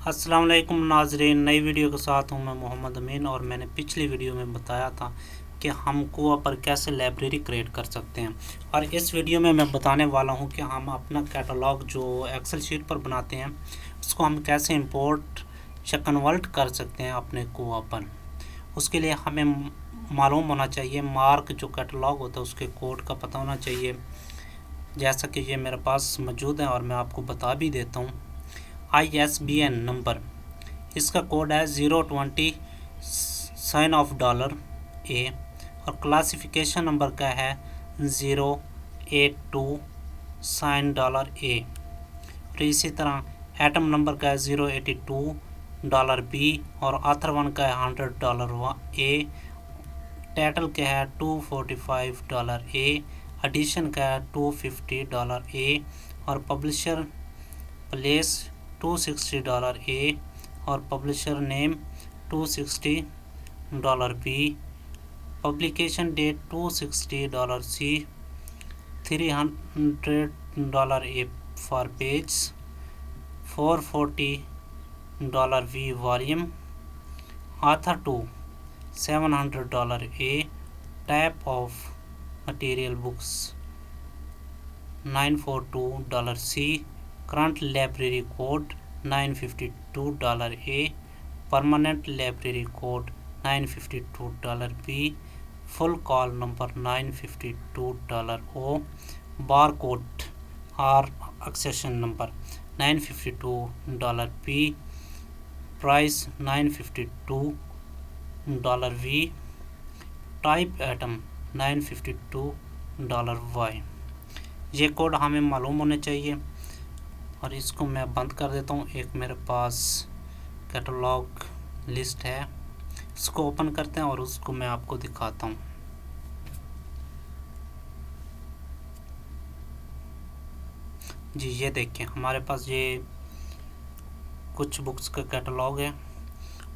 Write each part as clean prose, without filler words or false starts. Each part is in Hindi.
अस्सलाम वालेकुम नाजरीन, नई वीडियो के साथ हूं मैं मोहम्मद अमीन। और मैंने पिछली वीडियो में बताया था कि हम कुआ पर कैसे लाइब्रेरी क्रिएट कर सकते हैं, और इस वीडियो में मैं बताने वाला हूं कि हम अपना कैटलॉग जो एक्सेल शीट पर बनाते हैं उसको हम कैसे इंपोर्ट या कन्वर्ट कर सकते हैं अपने कुआ पर। उसके लिए हमें मालूम होना चाहिए, मार्क जो कैटलॉग होता है उसके कोड का पता होना चाहिए, जैसा कि ये मेरे पास मौजूद है और मैं आपको बता भी देता हूँ। ISBN नंबर, इसका कोड है 020 साइन ऑफ $A, और क्लासिफिकेशन नंबर का है 082 साइन $A। और इसी तरह एटम नंबर का है 082 $B, और ऑथर वन का है $100 A, टाइटल का है $245 A, एडिशन का है $250 A, और पब्लिशर प्लेस $260 A, और पब्लिशर नेम $260 B, पब्लिकेशन डेट $260 C, $300 A for page, $440 V volume, author two $700 A, type of material books $942 C, current library code $952 A, permanent library code $952 B, full call number $952 O, bar code और accession number $952 P, price $952 V, type item $952 Y। ये कोड हमें मालूम होने चाहिए। और इसको मैं बंद कर देता हूँ। एक मेरे पास कैटलॉग लिस्ट है, इसको ओपन करते हैं और उसको मैं आपको दिखाता हूँ। जी ये देखिए, हमारे पास ये कुछ बुक्स का कैटलॉग है,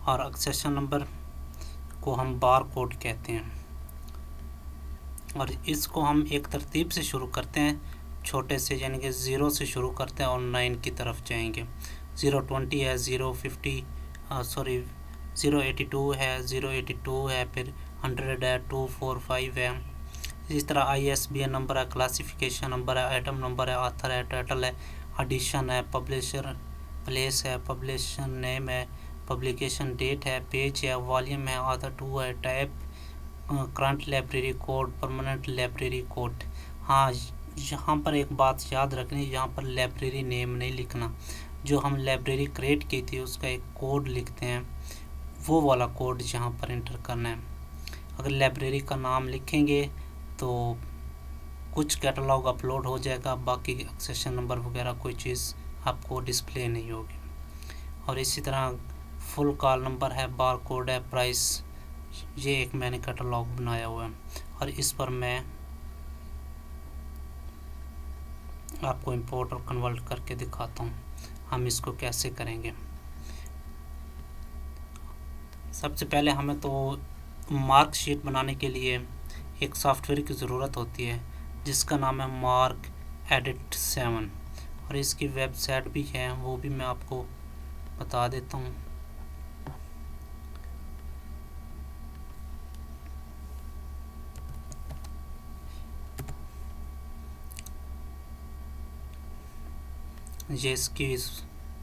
और एक्सेशन नंबर को हम बार कोड कहते हैं। और इसको हम एक तरतीब से शुरू करते हैं, छोटे से, यानी कि 0 से शुरू करते हैं और 9 की तरफ जाएंगे। 020 है, 082 है, 082 है, फिर 100 है, 245 है। इस तरह ISBN नंबर है, क्लासिफिकेशन नंबर है, आइटम नंबर है, ऑथर है, टाइटल है, एडिशन है, पब्लिशर प्लेस है, पब्लिशर नेम है, पब्लिकेशन डेट है, पेज है, वॉल्यूम है, ऑथर टू है, type, current library code, permanent library code. हाँ, यहाँ पर एक बात याद रखनी, यहाँ पर लाइब्रेरी नेम नहीं लिखना। जो हम लाइब्रेरी क्रिएट की थी उसका एक कोड लिखते हैं, वो वाला कोड यहाँ पर एंटर करना है। अगर लाइब्रेरी का नाम लिखेंगे तो कुछ कैटलॉग अपलोड हो जाएगा, बाकी एक्सेशन नंबर वगैरह कोई चीज़ आपको डिस्प्ले नहीं होगी। और इसी तरह फुल कॉल नंबर है, बार कोड है, प्राइस। ये एक मैंने कैटलॉग बनाया हुआ है, और इस पर मैं आपको इंपोर्ट और कन्वर्ट करके दिखाता हूँ हम इसको कैसे करेंगे। सबसे पहले हमें तो मार्क शीट बनाने के लिए एक सॉफ्टवेयर की ज़रूरत होती है जिसका नाम है मार्क एडिट 7, और इसकी वेबसाइट भी है, वो भी मैं आपको बता देता हूँ। ये इसकी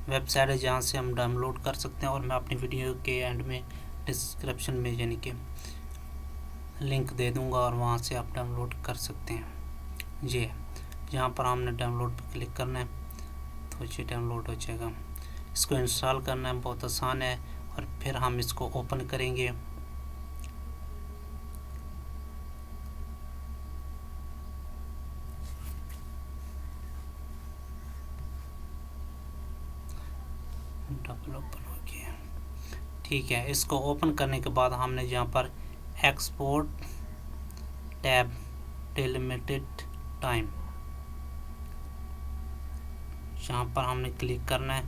वेबसाइट है जहाँ से हम डाउनलोड कर सकते हैं, और मैं अपनी वीडियो के एंड में डिस्क्रिप्शन में यानी कि लिंक दे दूँगा, और वहाँ से आप डाउनलोड कर सकते हैं। ये यहाँ पर हमने डाउनलोड पर क्लिक करना है तो ये डाउनलोड हो जाएगा। इसको इंस्टॉल करना है, बहुत आसान है, और फिर हम इसको ओपन करेंगे। डबल ओपन हो गया, ठीक है। इसको ओपन करने के बाद हमने यहाँ पर एक्सपोर्ट टैब डिलिमिटेड टाइम, यहाँ पर हमने क्लिक करना है।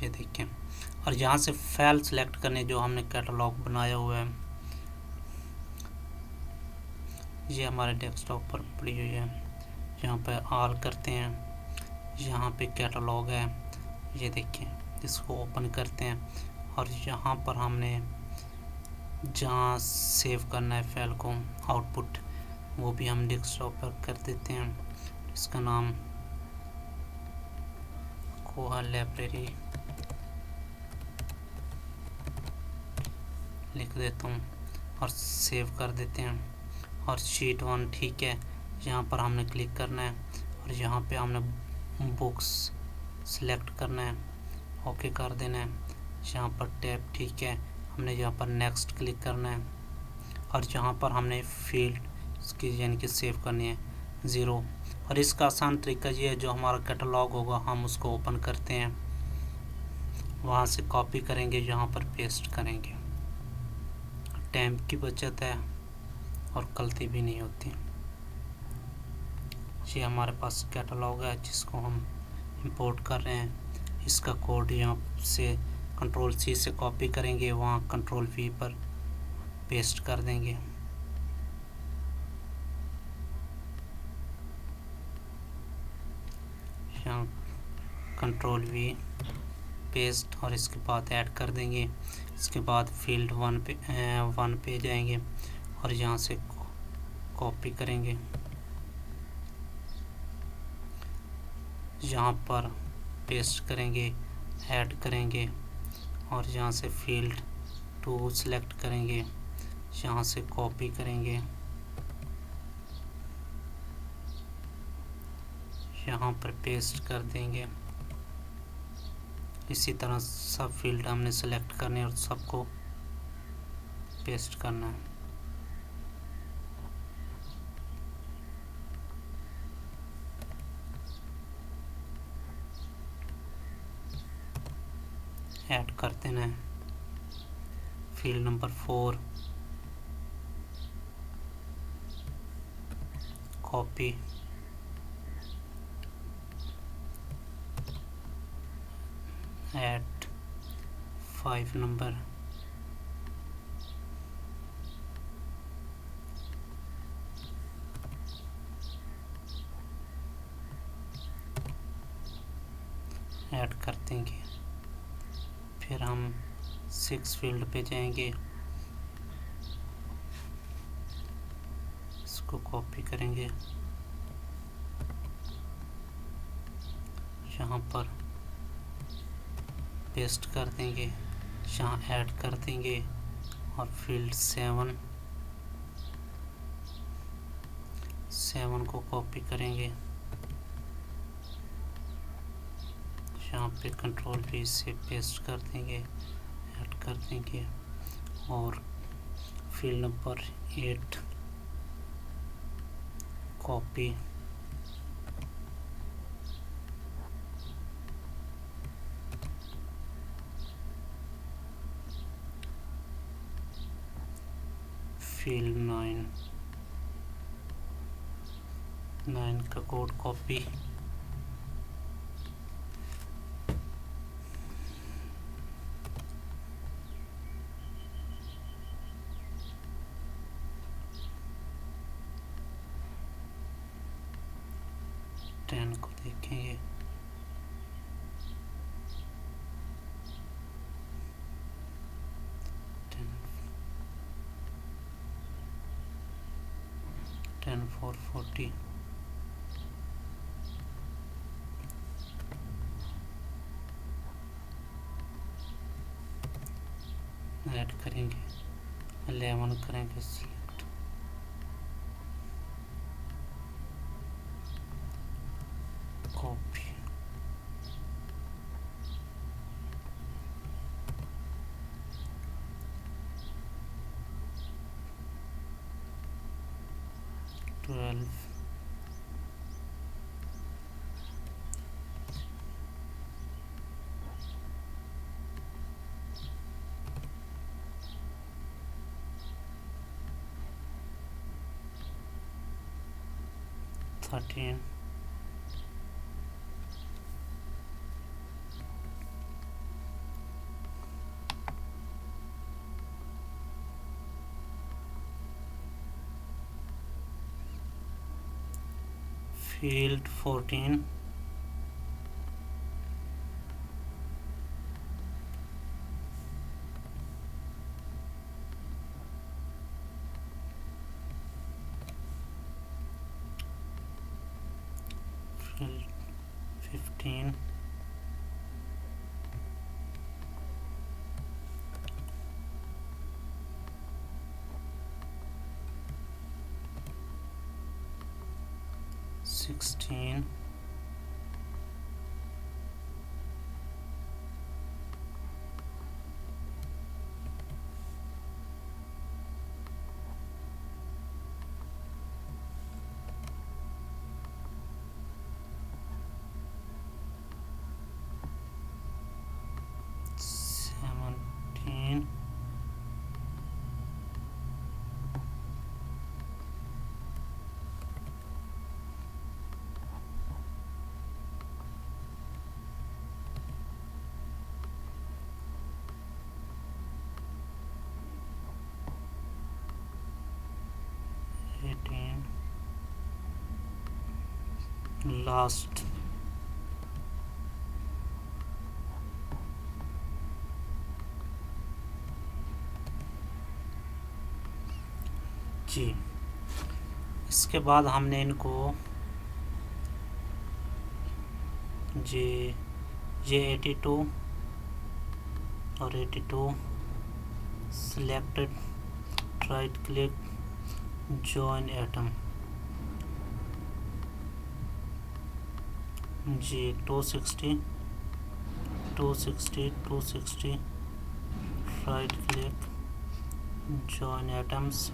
ये देखिए, और यहाँ से फाइल सेलेक्ट करने जो हमने कैटलॉग बनाया हुआ है ये हमारे डेस्कटॉप पर पड़ी हुई है। यहाँ पर ऑल करते हैं, यहाँ पे कैटलॉग है, ये देखिए, इसको ओपन करते हैं और यहाँ पर हमने जहाँ सेव करना है फाइल को आउटपुट, वो भी हम डेस्कटॉप पर कर देते हैं। इसका नाम कोहा लाइब्रेरी लिख देता हूँ और सेव कर देते हैं। और शीट 1 ठीक है, यहाँ पर हमने क्लिक करना है और यहाँ पे हमने बुक्स सेलेक्ट करना है, ओके कर देना है। यहाँ पर टैब ठीक है, हमने यहाँ पर नेक्स्ट क्लिक करना है और यहाँ पर हमने फील्ड इसकी यानी कि सेव करनी है 0। और इसका आसान तरीका ये है, जो हमारा कैटलॉग होगा हम उसको ओपन करते हैं, वहाँ से कॉपी करेंगे, यहाँ पर पेस्ट करेंगे। टाइम की बचत है और गलती भी नहीं होती। ये हमारे पास कैटलॉग है जिसको हम इंपोर्ट कर रहे हैं। इसका कोड यहाँ से Ctrl+C से कॉपी करेंगे, वहाँ Ctrl+V पर पेस्ट कर देंगे। यहाँ Ctrl+V पेस्ट और इसके बाद ऐड कर देंगे। इसके बाद फील्ड 1 पे जाएंगे और यहाँ से कॉपी करेंगे, यहाँ पर पेस्ट करेंगे, ऐड करेंगे और यहाँ से फील्ड 2 सेलेक्ट करेंगे, यहाँ से कॉपी करेंगे, यहाँ पर पेस्ट कर देंगे। इसी तरह सब फील्ड हमने सेलेक्ट करने और सबको पेस्ट करना है। ऐड कर देना है field number 4, copy, add 5 number, add कर देंगे। फिर हम 6 फील्ड पे जाएंगे, इसको कॉपी करेंगे, यहाँ पर पेस्ट कर देंगे, यहाँ ऐड कर देंगे और फील्ड 7 को कॉपी करेंगे, यहाँ पे Ctrl+V से पेस्ट कर देंगे, ऐड कर देंगे और फील्ड नंबर 8 कॉपी, फील्ड 9 का कोड कॉपी, टेन को देखेंगे, टेन 440, ऐड करेंगे, 11 करेंगे select, copy, twelve, thirteen, field 14, field 15, (16), (17), (18), last जी। इसके बाद हमने इनको जी ये 82 और 82 selected, right click, join atom, जी 260 260 260 right click, join atoms,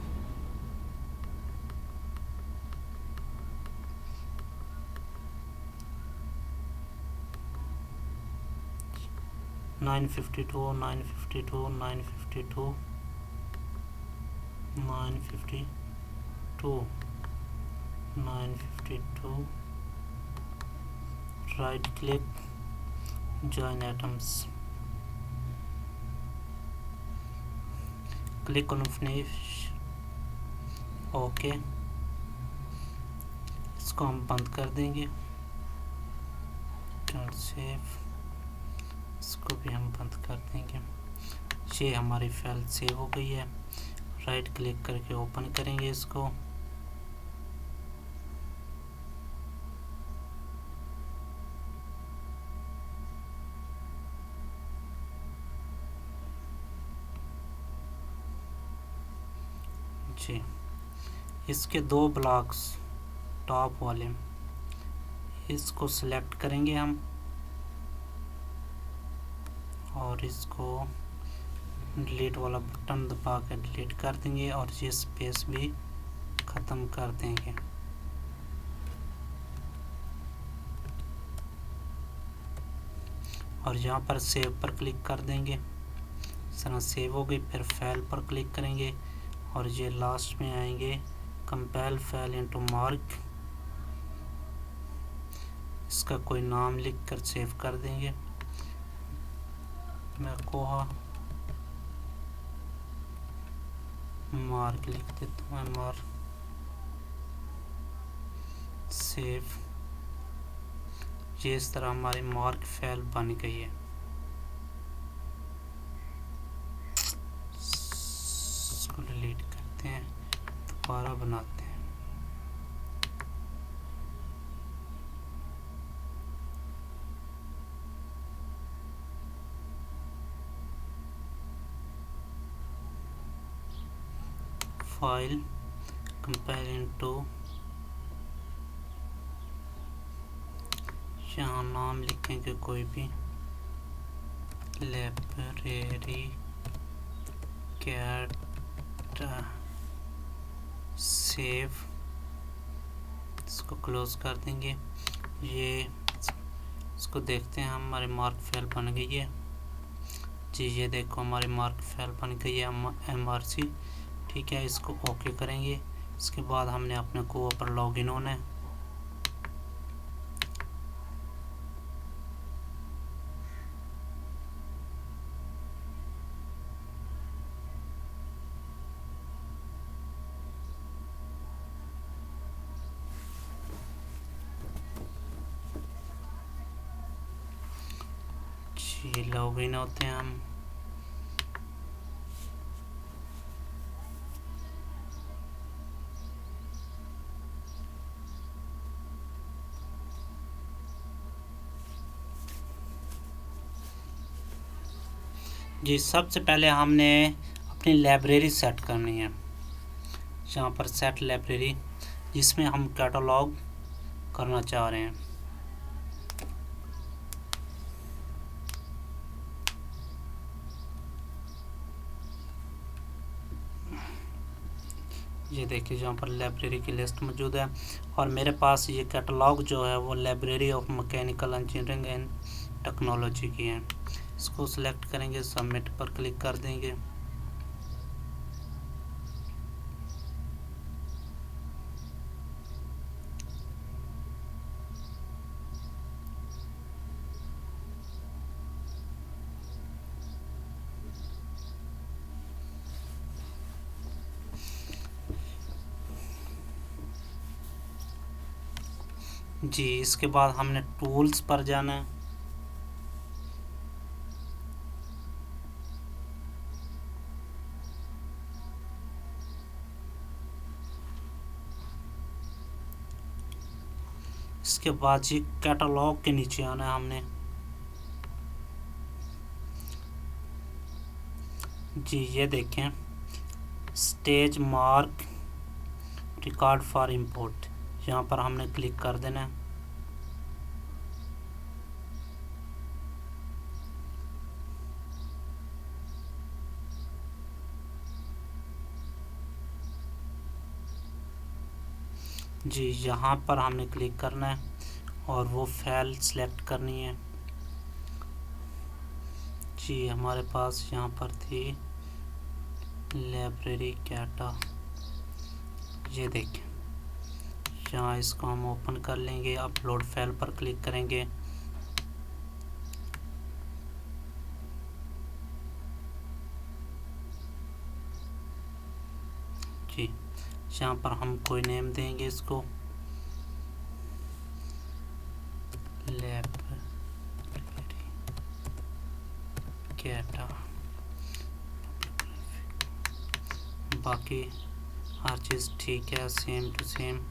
952 952 952 952 952 right click, join atoms, click on finish, okay. इसको हम बंद कर देंगे, डोंट सेव, इसको भी हम बंद कर देंगे। ये हमारी फाइल सेव हो गई है। राइट क्लिक करके ओपन करेंगे इसको, जी। इसके दो ब्लॉक्स टॉप वाले, इसको सिलेक्ट करेंगे हम और इसको डिलीट वाला बटन दबा कर डिलीट कर देंगे और ये स्पेस भी ख़त्म कर देंगे। और यहाँ पर सेव पर क्लिक कर देंगे। इस तरह सेव हो गई। फिर फाइल पर क्लिक करेंगे और ये लास्ट में आएंगे कंपाइल फाइल इनटू मार्क, इसका कोई नाम लिख कर सेव कर देंगे। मैं कोहा मार्क लिख देता हूँ, मार्क, सेव। ये इस तरह हमारी मार्क फाइल बन गई है। इसको डिलीट करते हैं, दोबारा बनाते हैं। फाइल कंपाइल इनटू, यहाँ नाम लिखेंगे कोई भी, लाइब्रेरी कैट, सेव। इसको क्लोज कर देंगे। ये इसको देखते हैं, हमारी मार्क फाइल बन गई है जी। ये देखो हमारी मार्क फाइल बन गई है MRC। ठीक है, इसको ओके करेंगे। इसके बाद हमने अपने कोआ पर लॉगिन होना है। जी लॉगिन होते हैं हम। जी सबसे पहले हमने अपनी लाइब्रेरी सेट करनी है, यहाँ पर सेट लाइब्रेरी, जिसमें हम कैटलॉग करना चाह रहे हैं। ये देखिए यहाँ पर लाइब्रेरी की लिस्ट मौजूद है और मेरे पास ये कैटलॉग जो है वो library of mechanical engineering and technology की है। इसको सिलेक्ट करेंगे, सबमिट पर क्लिक कर देंगे। जी इसके बाद हमने टूल्स पर जाना है। इसके बाद जी कैटलॉग के नीचे आना है हमने। जी ये देखें, stage mark record for import, यहाँ पर हमने क्लिक कर देना है। जी यहाँ पर हमने क्लिक करना है और वो फाइल सिलेक्ट करनी है। जी हमारे पास यहाँ पर थी लाइब्रेरी कैटा, ये देखें, यहाँ इसको हम ओपन कर लेंगे। अपलोड फाइल पर क्लिक करेंगे। जी यहाँ पर हम कोई नेम देंगे इसको, लाइब्रेरी कैटा। बाकी हर चीज़ ठीक है, सेम टू सेम।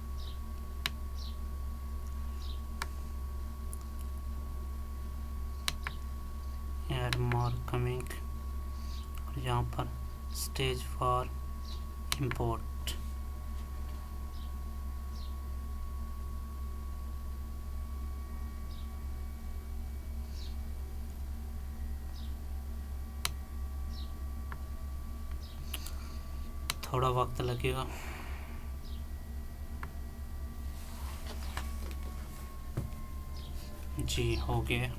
ऐड मार्कमिंग और यहाँ पर स्टेज फॉर इंपोर्ट। थोड़ा वक्त लगेगा। जी हो गया।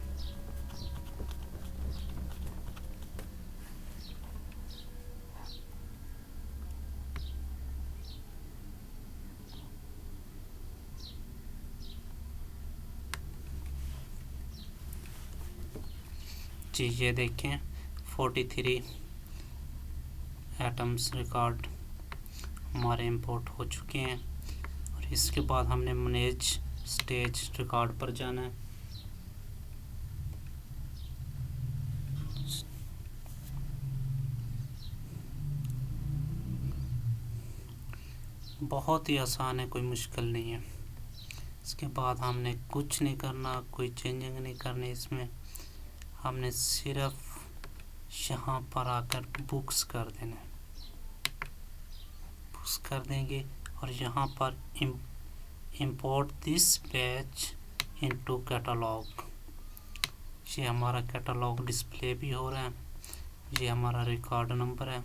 जी ये देखें 43 एटम्स रिकॉर्ड हमारे इंपोर्ट हो चुके हैं। और इसके बाद हमने मैनेज स्टेज रिकॉर्ड पर जाना है। बहुत ही आसान है, कोई मुश्किल नहीं है। इसके बाद हमने कुछ नहीं करना, कोई चेंजिंग नहीं करनी इसमें। हमने सिर्फ यहाँ पर आकर बुक्स कर देना, बुक्स कर देंगे और यहाँ पर import this page into catalogue. ये हमारा कैटलॉग डिस्प्ले भी हो रहा है। ये हमारा रिकॉर्ड नंबर है।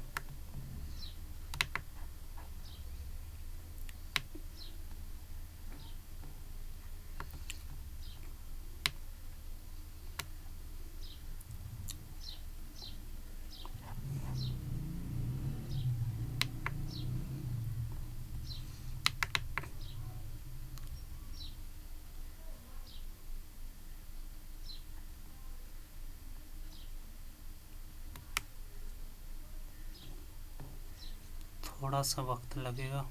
थोड़ा सा वक्त लगेगा।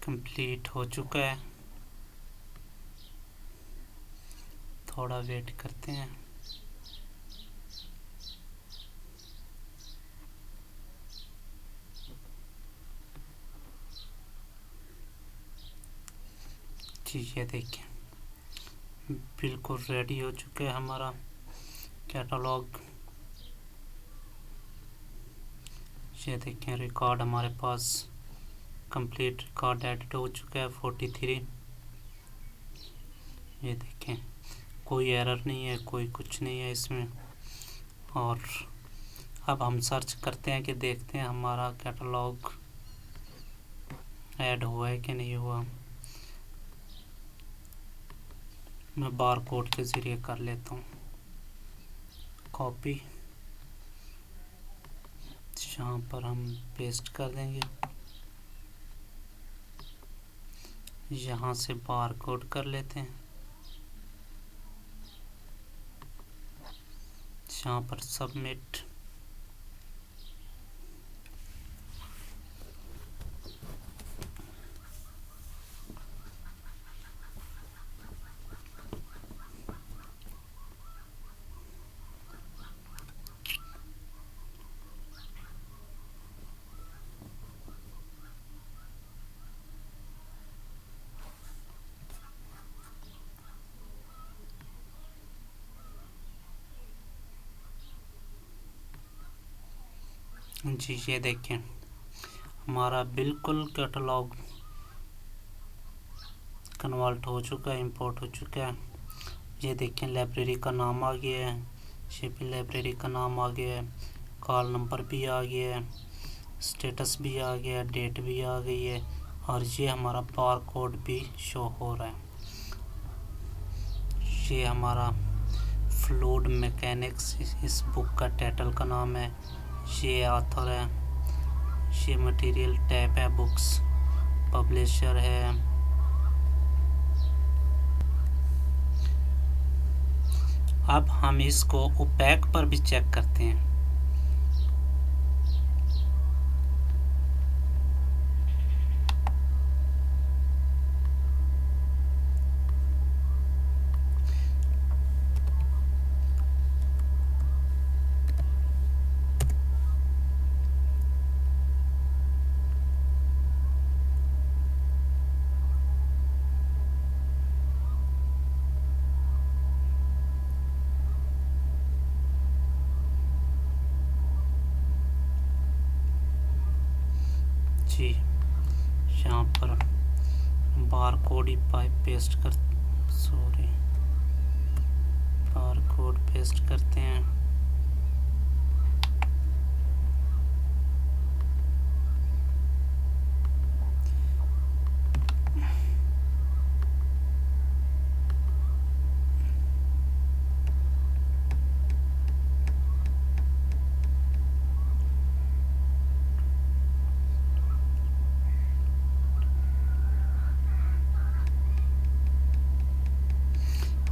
कंप्लीट हो चुका है, थोड़ा वेट करते हैं। जी ये देखिए बिल्कुल रेडी हो चुका है हमारा कैटलॉग। ये देखें रिकॉर्ड हमारे पास कंप्लीट रिकॉर्ड एडिट हो चुका है 43। ये देखें कोई एरर नहीं है, कोई कुछ नहीं है इसमें। और अब हम सर्च करते हैं कि देखते हैं हमारा कैटलॉग ऐड हुआ है कि नहीं हुआ। मैं बार कोड के ज़रिए कर लेता हूँ कॉपी, यहाँ पर हम पेस्ट कर देंगे। यहाँ से बार कोड कर लेते हैं, यहाँ पर सबमिट। जी ये देखें हमारा बिल्कुल कैटलॉग कन्वर्ट हो चुका है, इंपोर्ट हो चुका है। ये देखें लाइब्रेरी का नाम आ गया है, शिपिंग लाइब्रेरी का नाम आ गया है, कॉल नंबर भी आ गया है, स्टेटस भी आ गया है, डेट भी आ गई है, और ये हमारा बार कोड भी शो हो रहा है। ये हमारा फ्लूइड मैकेनिक्स इस बुक का टाइटल का नाम है, ये ऑथर है, ये मटेरियल टाइप है, बुक्स पब्लिशर है। अब हम इसको ओपैक पर भी चेक करते हैं। जी यहाँ पर बार कोड ही पेस्ट कर बार कोड पेस्ट करते हैं।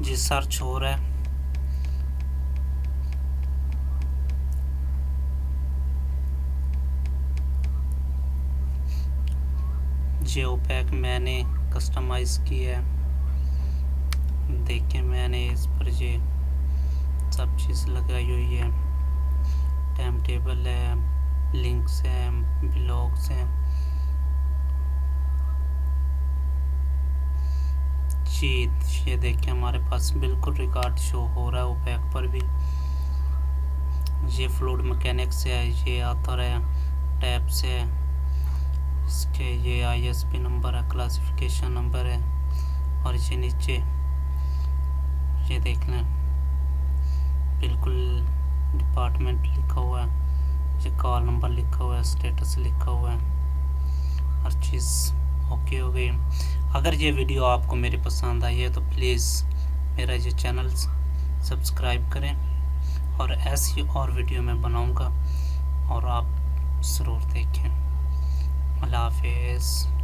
जी सर्च हो रहा है। ये ओपैक मैंने कस्टमाइज की है, देखिए मैंने इस पर ये सब चीज़ लगाई हुई है, टाइम टेबल है, लिंक्स हैं, ब्लॉग्स हैं। जी ये देखिए हमारे पास बिल्कुल रिकॉर्ड शो हो रहा है ओपैक पर भी। ये फ्लूइड मैकेनिक्स है, ये ऑथर है, टैब्स है, इसके ये ISBN नंबर है, क्लासिफिकेशन नंबर है, और ये नीचे ये देख लें बिल्कुल डिपार्टमेंट लिखा हुआ है, ये कॉल नंबर लिखा हुआ है, स्टेटस लिखा हुआ है, हर चीज़ ओके हो गई। अगर ये वीडियो आपको मेरी पसंद आई है तो प्लीज़ मेरा ये चैनल सब्सक्राइब करें, और ऐसी और वीडियो मैं बनाऊंगा और आप ज़रूर देखें। अल्लाह हाफ़िज़।